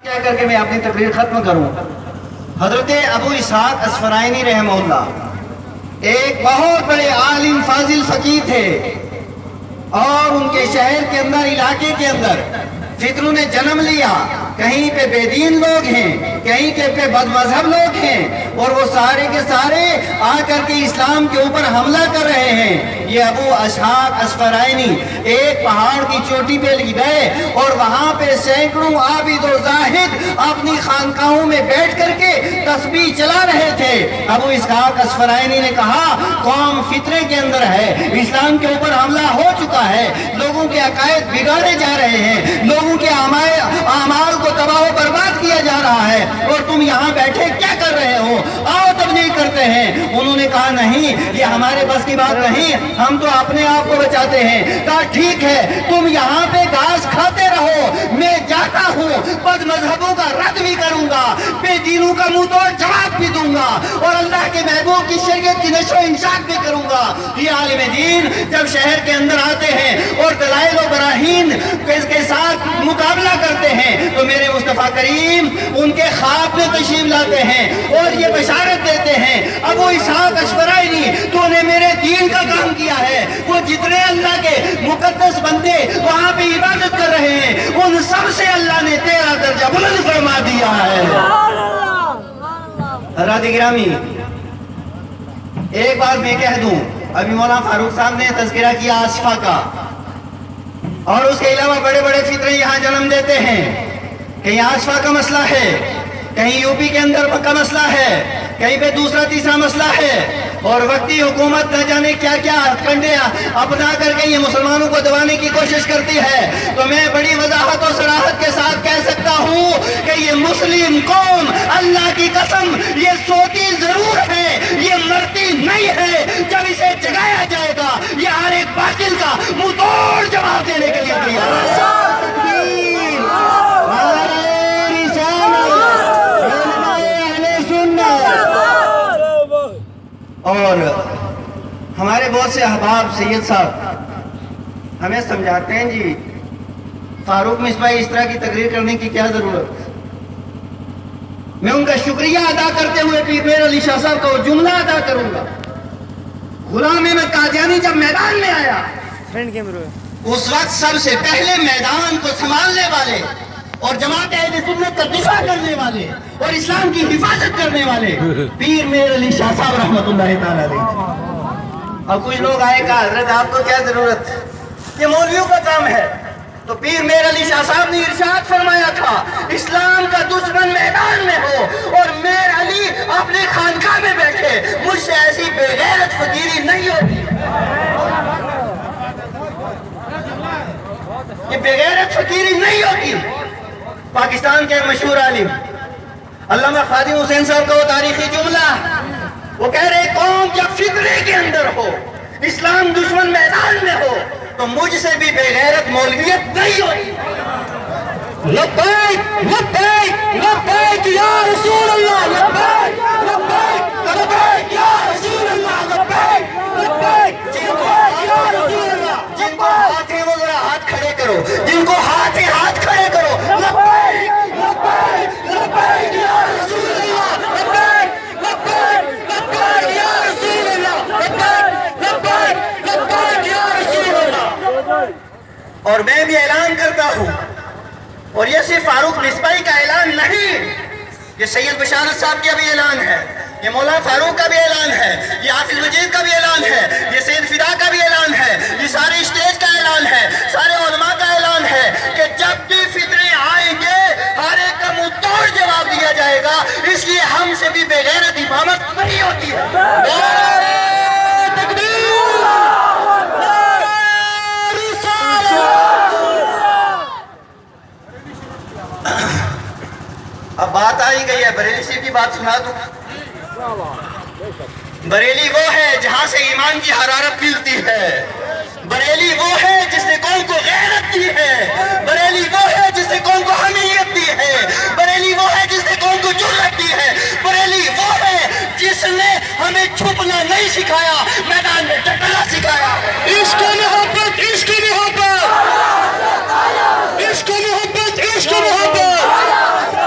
کہہ کر کے میں اپنی تقریر ختم کروں. حضرت ابو اسحاق اسفرائینی رحمہ اللہ ایک بہت بڑے عالم فاضل فقیہ تھے، اور ان کے شہر کے اندر، علاقے کے اندر فتنوں نے جنم لیا. کہیں پہ بے دین لوگ ہیں، کہیں پہ بد مذہب لوگ ہیں، اور وہ سارے کے سارے آ کر کے اسلام کے اوپر حملہ کر رہے ہیں. یہ ابو اسحاق اسفرائینی ایک پہاڑ کی چوٹی پہ گئے، اور وہاں پہ سینکڑوں عابد و زاہد اپنی خانقاہوں میں بیٹھ کر کے تسبیح چلا رہے تھے. ابو اسحاق اسفرائینی نے کہا قوم فتنے کے اندر ہے، اسلام کے اوپر حملہ ہو چکا ہے، لوگوں کے عقائد بگاڑے جا رہے ہیں، لوگوں کے اعمال کو تباہ و برباد کیا جا رہا ہے، اور تم یہاں بیٹھے کیا کر رہے ہو؟ آؤ تبلیغ کرتے ہیں. انہوں نے کہا نہیں، یہ ہمارے بس کی بات نہیں، ہم تو اپنے آپ کو بچاتے ہیں. کہا ٹھیک ہے، تم یہاں پہ گھاس کھاتے رہو، میں جاتا ہوں، بد مذہبوں کا رد بھی کروں گا، بے دینوں کا منہ توڑ جواب بھی دوں گا، اور اللہ کے محبوب کی شریعت کی نشر و انشاء بھی کروں گا. یہ عالم دین جب شہر کے اندر آتے ہیں اور دلائل و براہین کے ساتھ مقابلہ کرتے ہیں، تو میرے مصطفیٰ کریم ان کے خواب میں تشریف لاتے ہیں اور یہ بشارت دیتے ہیں، ابو اسحاق اسفرائینی تو نے میرے دین کا کام کیا ہے. وہ جتنے اللہ کے مقدس بندے وہاں پہ عبادت کر رہے ہیں، ان سب سے اللہ نے تیرا درجہ بلند فرما دیا ہے. حضرات گرامی، ایک بات میں کہہ دوں، ابھی مولانا فاروق صاحب نے تذکرہ کیا آصفہ کا، اور اس کے علاوہ بڑے بڑے فتنے یہاں جنم دیتے ہیں. کہیں آصفہ کا مسئلہ ہے، کہیں یو پی کے اندر کا مسئلہ ہے، کہیں پہ دوسرا تیسرا مسئلہ ہے، اور وقتی حکومت نہ جانے کیا کیا کنڈے اپنا کر کے یہ مسلمانوں کو دبانے کی کوشش کرتی ہے. تو میں بڑی وضاحت و صراحت کے ساتھ کہہ سکتا ہوں کہ یہ مسلم قوم اللہ کی قسم یہ سوتی ضرور ہے، یہ مرتی نہیں ہے. جب اسے جگایا جائے گا یہ ہر ایک باطل کا منہ توڑ جواب دینے کے لیے تیار ہے. اور ہمارے بہت سے احباب سید صاحب ہمیں سمجھاتے ہیں جی فاروق مصباح اس طرح کی تقریر کرنے کی کیا ضرورت. میں ان کا شکریہ ادا کرتے ہوئے پیر میر علی شاہ صاحب کا وہ جملہ ادا کروں گا. غلام احمد قادیانی جب میدان میں آیا، اس وقت سب سے پہلے میدان کو سنبھالنے والے اور جماعت اہل سنت کا دفاع کرنے والے اور اسلام کی حفاظت کرنے والے پیر میر علی شاہ صاحب رحمۃ اللہ تعالی علیہ. اور کچھ لوگ آئے کہا حضرت آپ کو کیا ضرورت، یہ مولویوں کا کام ہے. تو پیر میر علی شاہ صاحب نے ارشاد فرمایا تھا اسلام کا دشمن میدان میں ہو اور میر علی اپنے خانقاہ میں بیٹھے، مجھ سے ایسی بے غیرت فقیری نہیں ہوتی. یہ بے غیرت فقیری نہیں ہوتی. پاکستان کے مشہور عالم علامہ خادم حسین صاحب کا وہ تاریخی جملہ، وہ کہہ رہے قوم جب فتنے کے اندر ہو، اسلام دشمن میدان میں ہو، تو مجھ سے بھی بے غیرت مولویت نہیں ہوتی. لبیک لبیک لبیک یا رسول اللہ، لبیک لبیک لبیک یا رسول اللہ، لبیک لبیک. جن کو یا رسول اللہ، جن کو ہاتھ ہے وہ ذرا ہاتھ کھڑے کرو، جن کو ہاتھ ہے ہاتھ کھڑے کرو. لبیک لبیک لبیک یا رسول اللہ، لبیک لبیک لبیک یا رسول اللہ، لبیک لبیک لبیک یا رسول اللہ. اور میں بھی اعلان کرتا ہوں، اور یہ صرف فاروق مصباحی کا اعلان نہیں، یہ سید بشارت صاحب کا بھی اعلان ہے، یہ مولانا فاروق کا بھی اعلان ہے، یہ حافظ مجید کا بھی اعلان ہے، یہ سید فدا کا بھی اعلان ہے، یہ سارے اسٹیج کا اعلان ہے، سارے علماء کا اعلان ہے کہ جب بھی فتنے آئیں گے ہر ایک کا منہ توڑ جواب دیا جائے گا. اس لیے ہم سے بھی بے غیرت امامت نہیں ہوتی ہے. اب بات آئی گئی ہے، بریلی سے بھی بات سنا دوں. بریلی وہ ہے جہاں سے ایمان کی حرارت ملتی ہے. بریلی وہ ہے جس نے قوم کو غیرت دی ہے. بریلی وہ ہے جس نے قوم کو حمیت دی ہے. بریلی وہ ہے جس نے قوم کو جرأت دی ہے. بریلی وہ ہے جس نے ہمیں چھپنا نہیں سکھایا، میدان میں ڈٹنا سکھایا. عشق محبت عشق محبت عشق محبت عشق محبت.